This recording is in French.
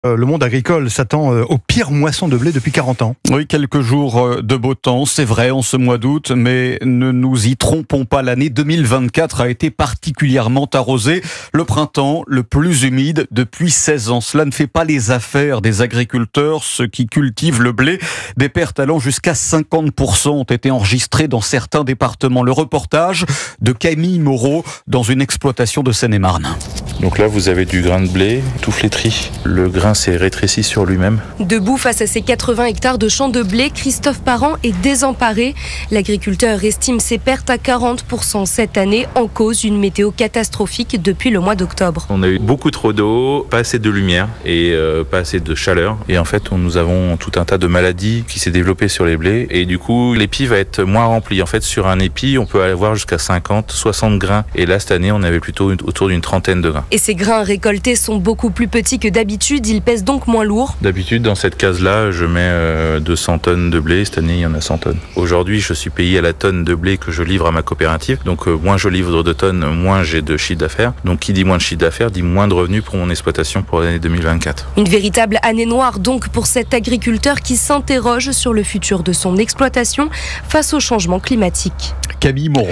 Le monde agricole s'attend aux pires moissons de blé depuis 40 ans. Oui, quelques jours de beau temps, c'est vrai, en ce mois d'août, mais ne nous y trompons pas, l'année 2024 a été particulièrement arrosée. Le printemps le plus humide depuis 16 ans. Cela ne fait pas les affaires des agriculteurs, ceux qui cultivent le blé. Des pertes allant jusqu'à 50% ont été enregistrées dans certains départements. Le reportage de Camille Moreau dans une exploitation de Seine-et-Marne. Donc là, vous avez du grain de blé tout flétri. Le grain s'est rétréci sur lui-même. Debout face à ses 80 hectares de champs de blé, Christophe Parent est désemparé. L'agriculteur estime ses pertes à 40% cette année, en cause une météo catastrophique depuis le mois d'octobre. On a eu beaucoup trop d'eau, pas assez de lumière et pas assez de chaleur. Et en fait, nous avons tout un tas de maladies qui s'est développé sur les blés. Et du coup, l'épi va être moins rempli. En fait, sur un épi, on peut avoir jusqu'à 50, 60 grains. Et là, cette année, on avait plutôt autour d'une trentaine de grains. Et ces grains récoltés sont beaucoup plus petits que d'habitude, ils pèsent donc moins lourd. D'habitude, dans cette case-là, je mets 200 tonnes de blé. Cette année, il y en a 100 tonnes. Aujourd'hui, je suis payé à la tonne de blé que je livre à ma coopérative. Donc, moins je livre de tonnes, moins j'ai de chiffre d'affaires. Donc, qui dit moins de chiffre d'affaires, dit moins de revenus pour mon exploitation pour l'année 2024. Une véritable année noire donc pour cet agriculteur qui s'interroge sur le futur de son exploitation face au changement climatique. Camille Moreau.